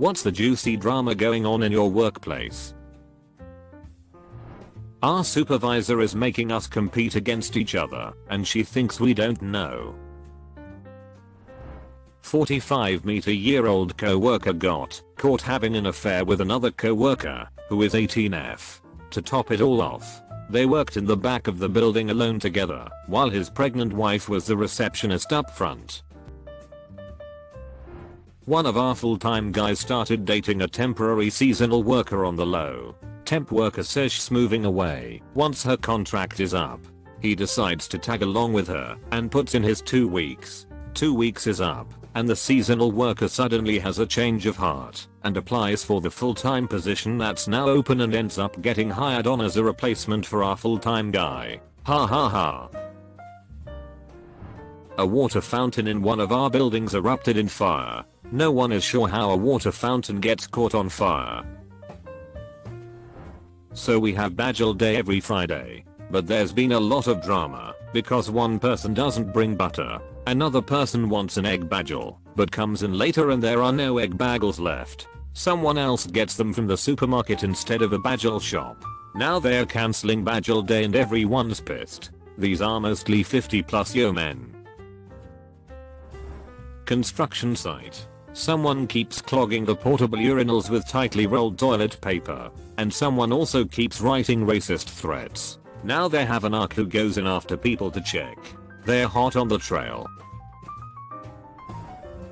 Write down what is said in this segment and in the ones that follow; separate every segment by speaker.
Speaker 1: What's the juicy drama going on in your workplace? Our supervisor is making us compete against each other, and she thinks we don't know. 45-year-old co-worker got caught having an affair with another co-worker, who is 18F. To top it all off, they worked in the back of the building alone together, while his pregnant wife was the receptionist up front. One of our full-time guys started dating a temporary seasonal worker on the low. Temp worker says she's moving away once her contract is up. He decides to tag along with her and puts in his 2 weeks. 2 weeks is up, and the seasonal worker suddenly has a change of heart and applies for the full-time position that's now open and ends up getting hired on as a replacement for our full-time guy. Ha ha ha. A water fountain in one of our buildings erupted in fire. No one is sure how a water fountain gets caught on fire. So we have Bajal Day every Friday. But there's been a lot of drama because one person doesn't bring butter, another person wants an egg bajal, but comes in later and there are no egg bagels left. Someone else gets them from the supermarket instead of a bajal shop. Now they're cancelling Bajal Day and everyone's pissed. These are mostly 50+ yo men. Construction site. Someone keeps clogging the portable urinals with tightly rolled toilet paper, and someone also keeps writing racist threats. Now they have an ARC who goes in after people to check. They're hot on the trail.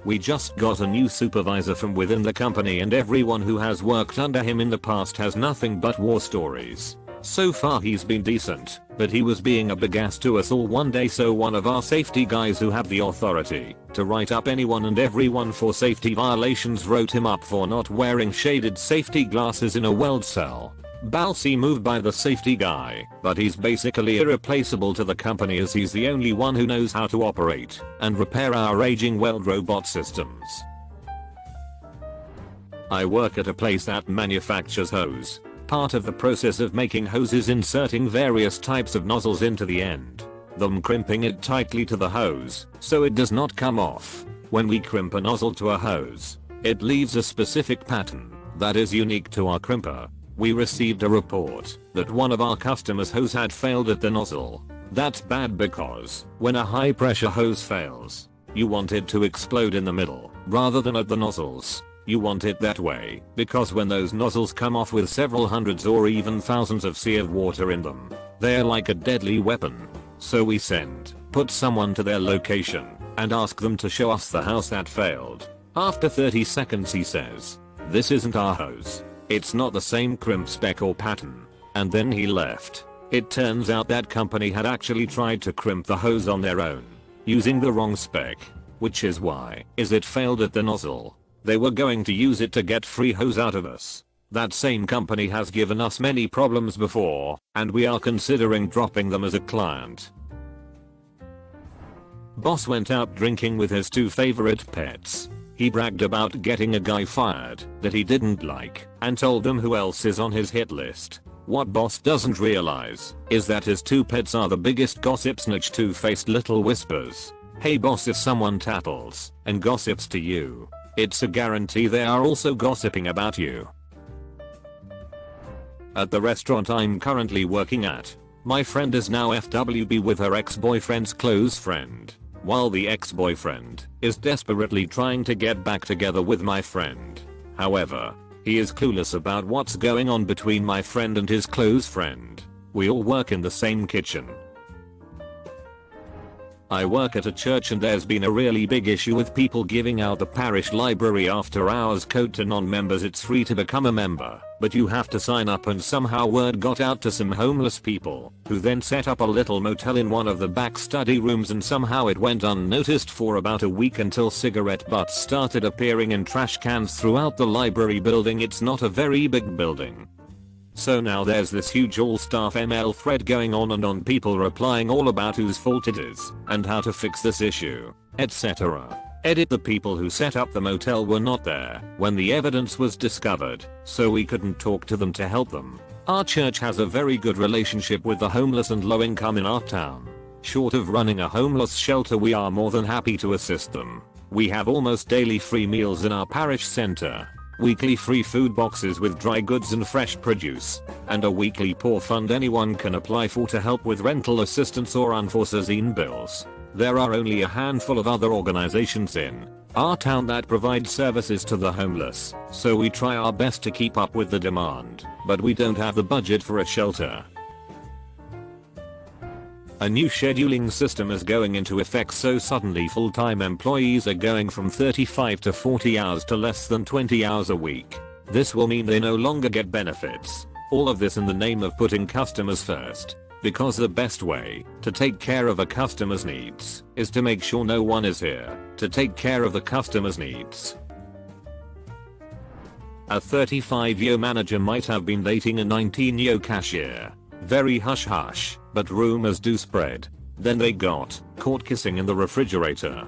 Speaker 1: We just got a new supervisor from within the company and everyone who has worked under him in the past has nothing but war stories. So far he's been decent, but he was being a big ass to us all one day, so one of our safety guys who have the authority to write up anyone and everyone for safety violations wrote him up for not wearing shaded safety glasses in a weld cell. Balsy moved by the safety guy, but he's basically irreplaceable to the company as he's the only one who knows how to operate and repair our aging weld robot systems. I work at a place that manufactures hose. Part of the process of making hose is inserting various types of nozzles into the end, then crimping it tightly to the hose so it does not come off. When we crimp a nozzle to a hose, it leaves a specific pattern that is unique to our crimper. We received a report that one of our customers' hose had failed at the nozzle. That's bad because when a high pressure hose fails, you want it to explode in the middle rather than at the nozzles. You want it that way because when those nozzles come off with several hundreds or even thousands of C of water in them, they're like a deadly weapon. So we put someone to their location and ask them to show us the house that failed. After 30 seconds he says, "This isn't our hose. It's not the same crimp spec or pattern." And then he left. It turns out that company had actually tried to crimp the hose on their own, using the wrong spec, which is why it failed at the nozzle. They were going to use it to get free hose out of us. That same company has given us many problems before, and we are considering dropping them as a client. Boss went out drinking with his 2 favorite pets. He bragged about getting a guy fired that he didn't like and told them who else is on his hit list. What boss doesn't realize is that his 2 pets are the biggest gossip snitch, 2-faced little whispers. Hey boss, if someone tattles and gossips to you, it's a guarantee they are also gossiping about you. At the restaurant I'm currently working at, my friend is now FWB with her ex-boyfriend's close friend, while the ex-boyfriend is desperately trying to get back together with my friend. However, he is clueless about what's going on between my friend and his close friend. We all work in the same kitchen. I work at a church and there's been a really big issue with people giving out the parish library after hours code to non-members. It's free to become a member, but you have to sign up, and somehow word got out to some homeless people who then set up a little motel in one of the back study rooms, and somehow it went unnoticed for about a week until cigarette butts started appearing in trash cans throughout the library building. It's not a very big building. So now there's this huge all-staff ML thread going on and on, people replying all about whose fault it is and how to fix this issue, etc. Edit: the people who set up the motel were not there when the evidence was discovered, so we couldn't talk to them to help them. Our church has a very good relationship with the homeless and low income in our town. Short of running a homeless shelter, we are more than happy to assist them. We have almost daily free meals in our parish center. weekly free food boxes with dry goods and fresh produce, and a weekly poor fund anyone can apply for to help with rental assistance or unforeseen bills. There are only a handful of other organizations in our town that provide services to the homeless, so we try our best to keep up with the demand, but we don't have the budget for a shelter. A new scheduling system is going into effect, so suddenly full-time employees are going from 35 to 40 hours to less than 20 hours a week. This will mean they no longer get benefits. All of this in the name of putting customers first. Because the best way to take care of a customer's needs is to make sure no one is here to take care of the customer's needs. A 35-year manager might have been dating a 19-year cashier. Very hush hush, but rumors do spread. Then they got caught kissing in the refrigerator.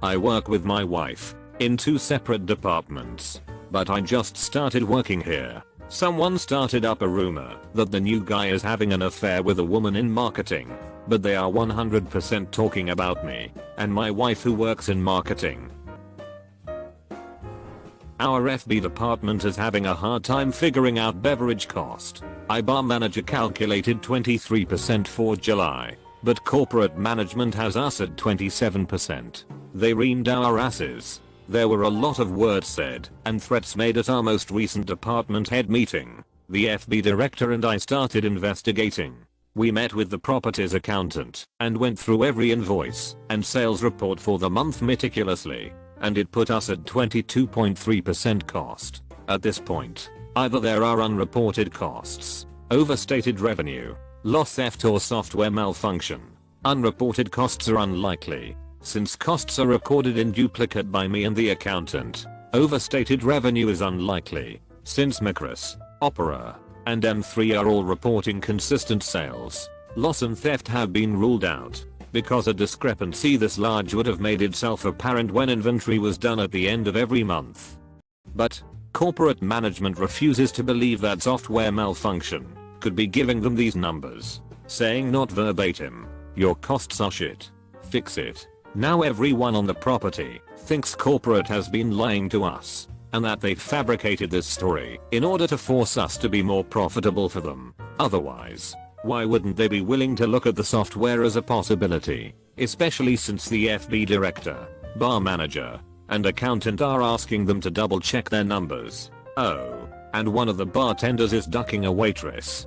Speaker 1: I work with my wife in 2 separate departments, but I just started working here. Someone started up a rumor that the new guy is having an affair with a woman in marketing, but they are 100% talking about me and my wife who works in marketing. Our FB department is having a hard time figuring out beverage cost. Bar manager calculated 23% for July, but corporate management has us at 27%. They reamed our asses. There were a lot of words said and threats made at our most recent department head meeting. The FB director and I started investigating. We met with the property's accountant and went through every invoice and sales report for the month meticulously, and it put us at 22.3% cost. At this point, either there are unreported costs, overstated revenue, loss theft or software malfunction. Unreported costs are unlikely, since costs are recorded in duplicate by me and the accountant. Overstated revenue is unlikely, since Macros, Opera, and M3 are all reporting consistent sales. Loss and theft have been ruled out, because a discrepancy this large would have made itself apparent when inventory was done at the end of every month. But corporate management refuses to believe that software malfunction could be giving them these numbers, saying not verbatim, "Your costs are shit. Fix it." Now everyone on the property thinks corporate has been lying to us, and that they've fabricated this story in order to force us to be more profitable for them. Otherwise, why wouldn't they be willing to look at the software as a possibility, especially since the FB director, bar manager, and accountant are asking them to double check their numbers. Oh, and one of the bartenders is ducking a waitress.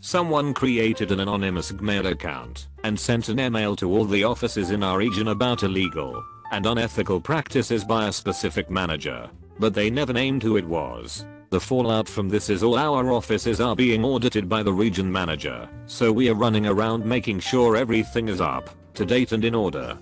Speaker 1: Someone created an anonymous Gmail account and sent an email to all the offices in our region about illegal and unethical practices by a specific manager, but they never named who it was. The fallout from this is all our offices are being audited by the region manager, so we are running around making sure everything is up to date and in order.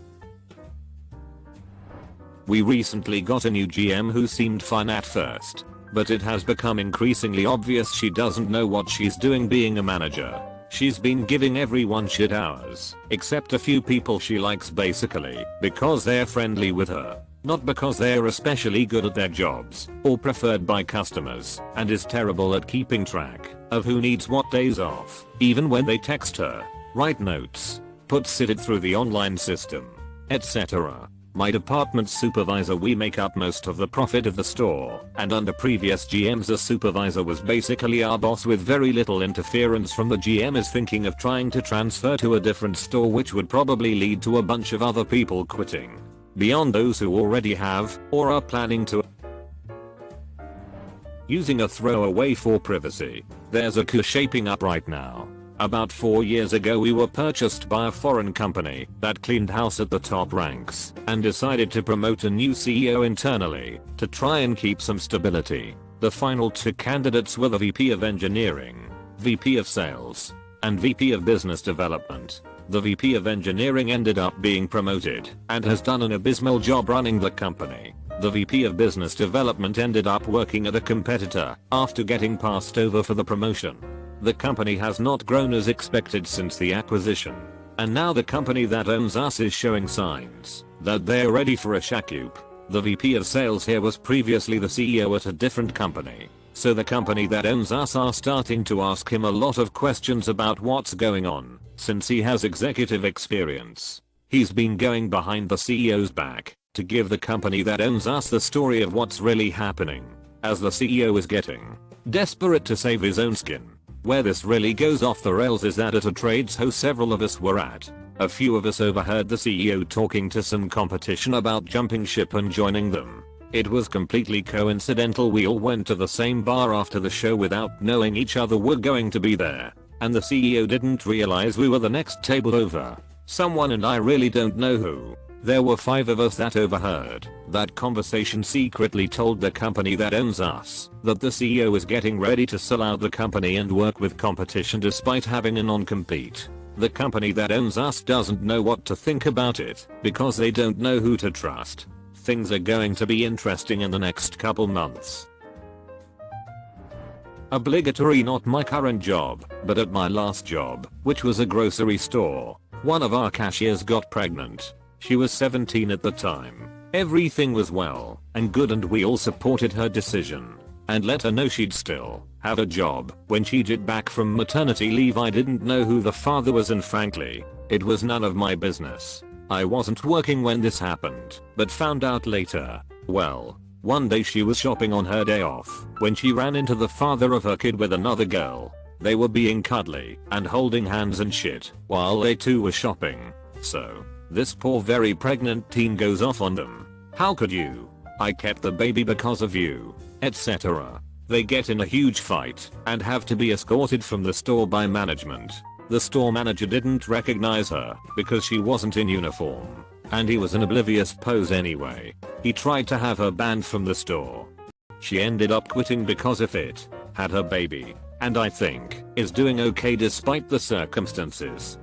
Speaker 1: We recently got a new GM who seemed fine at first, but it has become increasingly obvious she doesn't know what she's doing being a manager. She's been giving everyone shit hours, except a few people she likes, basically because they're friendly with her, not because they're especially good at their jobs or preferred by customers, and is terrible at keeping track of who needs what days off, even when they text her, write notes, put cited through the online system, etc. My department supervisor, we make up most of the profit of the store, and under previous GMs a supervisor was basically our boss with very little interference from the GM is thinking of trying to transfer to a different store, which would probably lead to a bunch of other people quitting, beyond those who already have or are planning to. Using a throwaway for privacy. There's a coup shaping up right now. About 4 years ago we were purchased by a foreign company that cleaned house at the top ranks and decided to promote a new CEO internally to try and keep some stability. The final 2 candidates were the VP of Engineering, VP of Sales, and VP of Business Development. The VP of Engineering ended up being promoted and has done an abysmal job running the company. The VP of Business Development ended up working at a competitor after getting passed over for the promotion. The company has not grown as expected since the acquisition, and now the company that owns us is showing signs that they're ready for a shakeup. The VP of Sales here was previously the CEO at a different company, so the company that owns us are starting to ask him a lot of questions about what's going on, since he has executive experience. He's been going behind the CEO's back to give the company that owns us the story of what's really happening, as the CEO is getting desperate to save his own skin. Where this really goes off the rails is that at a trade show several of us were at, a few of us overheard the CEO talking to some competition about jumping ship and joining them. It was completely coincidental. We all went to the same bar after the show without knowing each other were going to be there, and the CEO didn't realize we were the next table over. Someone, and I really don't know who. There were 5 of us that overheard that conversation, secretly told the company that owns us that the CEO is getting ready to sell out the company and work with competition despite having a non-compete. The company that owns us doesn't know what to think about it because they don't know who to trust. Things are going to be interesting in the next couple months. Obligatory, not my current job, but at my last job, which was a grocery store, one of our cashiers got pregnant. She was 17 at the time. Everything was well and good, and we all supported her decision and let her know she'd still have a job when she did back from maternity leave. I didn't know who the father was, and frankly, it was none of my business. I wasn't working when this happened, but found out later. Well, one day she was shopping on her day off when she ran into the father of her kid with another girl. They were being cuddly and holding hands and shit while they too were shopping. So this poor very pregnant teen goes off on them. How could you? I kept the baby because of you, etc. They get in a huge fight and have to be escorted from the store by management. The store manager didn't recognize her because she wasn't in uniform, and he was an oblivious pose anyway. He tried to have her banned from the store. She ended up quitting because of it, had her baby, and I think is doing okay despite the circumstances.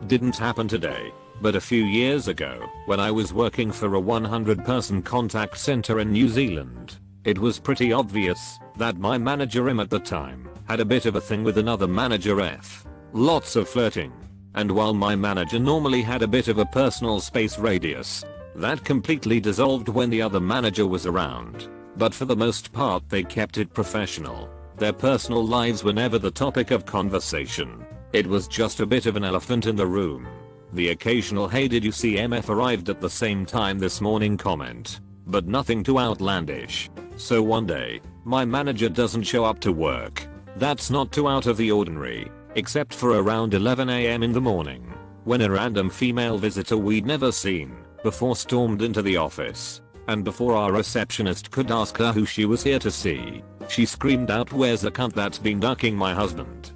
Speaker 1: Didn't happen today, but a few years ago, when I was working for a 100-person contact center in New Zealand, it was pretty obvious that my manager M at the time had a bit of a thing with another manager F. Lots of flirting. And while my manager normally had a bit of a personal space radius, that completely dissolved when the other manager was around. But for the most part they kept it professional. Their personal lives were never the topic of conversation. It was just a bit of an elephant in the room. The occasional "Hey, did you see MF arrived at the same time this morning" comment, but nothing too outlandish. So one day, my manager doesn't show up to work. That's not too out of the ordinary, except for around 11 AM in the morning, when a random female visitor we'd never seen before stormed into the office. And before our receptionist could ask her who she was here to see, she screamed out, "Where's the cunt that's been ducking my husband?"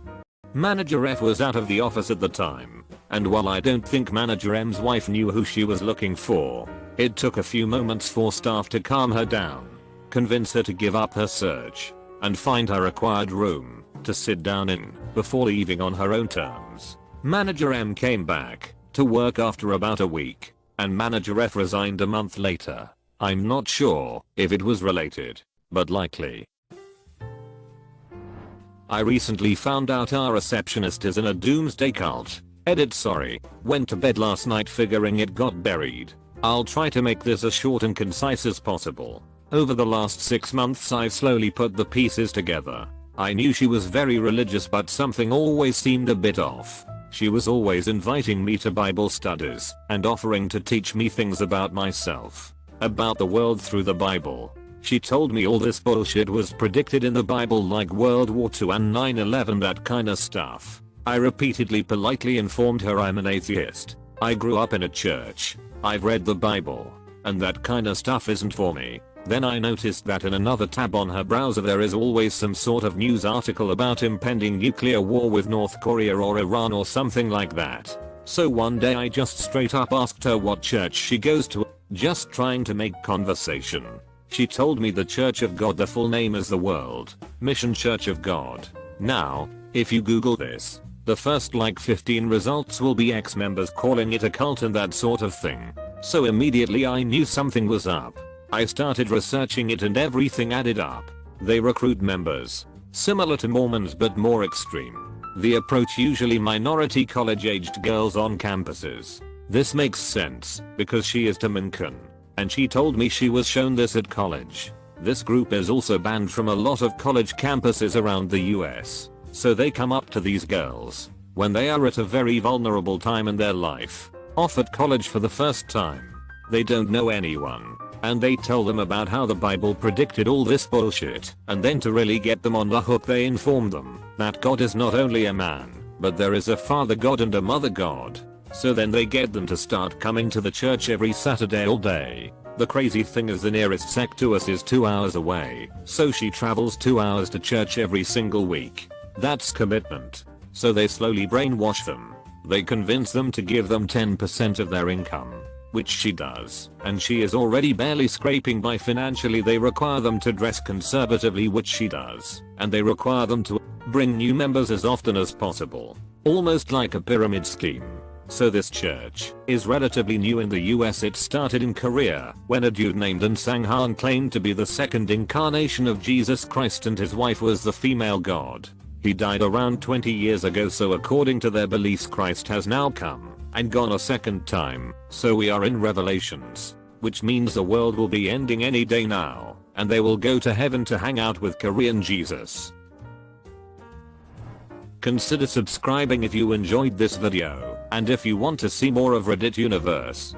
Speaker 1: Manager F was out of the office at the time, and while I don't think Manager M's wife knew who she was looking for, it took a few moments for staff to calm her down, convince her to give up her search, and find her required room to sit down in before leaving on her own terms. Manager M came back to work after about a week, and Manager F resigned a month later. I'm not sure if it was related, but likely. I recently found out our receptionist is in a doomsday cult. Sorry, went to bed last night figuring it got buried. I'll try to make this as short and concise as possible. Over the last 6 months I've slowly put the pieces together. I knew she was very religious, but something always seemed a bit off. She was always inviting me to Bible studies and offering to teach me things about myself, about the world through the Bible. She told me all this bullshit was predicted in the Bible, like World War II and 9/11, that kinda stuff. I repeatedly politely informed her I'm an atheist. I grew up in a church. I've read the Bible, and that kinda stuff isn't for me. Then I noticed that in another tab on her browser there is always some sort of news article about impending nuclear war with North Korea or Iran or something like that. So one day I just straight up asked her what church she goes to, just trying to make conversation. She told me the Church of God. The full name is the World Mission Church of God. Now, if you Google this, the first like 15 results will be ex-members calling it a cult and that sort of thing. So immediately I knew something was up. I started researching it and everything added up. They recruit members, similar to Mormons but more extreme. The approach usually minority college-aged girls on campuses. This makes sense because she is Dominican, and she told me she was shown this at college. This group is also banned from a lot of college campuses around the US, so they come up to these girls when they are at a very vulnerable time in their life. off at college for the first time. They don't know anyone, and they tell them about how the Bible predicted all this bullshit, and then to really get them on the hook they inform them that God is not only a man, but there is a Father God and a Mother God. So then they get them to start coming to the church every Saturday all day. The crazy thing is the nearest sect to us is 2 hours away, so she travels 2 hours to church every single week. That's commitment. So they slowly brainwash them. They convince them to give them 10% of their income, which she does, and she is already barely scraping by financially. They require them to dress conservatively, which she does, and they require them to bring new members as often as possible, almost like a pyramid scheme. So this church is relatively new in the US. It started in Korea when a dude named An Sang-han claimed to be the second incarnation of Jesus Christ and his wife was the female god. He died around 20 years ago, so according to their beliefs Christ has now come and gone a second time. So we are in Revelations, which means the world will be ending any day now, and they will go to heaven to hang out with Korean Jesus. Consider subscribing if you enjoyed this video, and if you want to see more of Reddit Universe.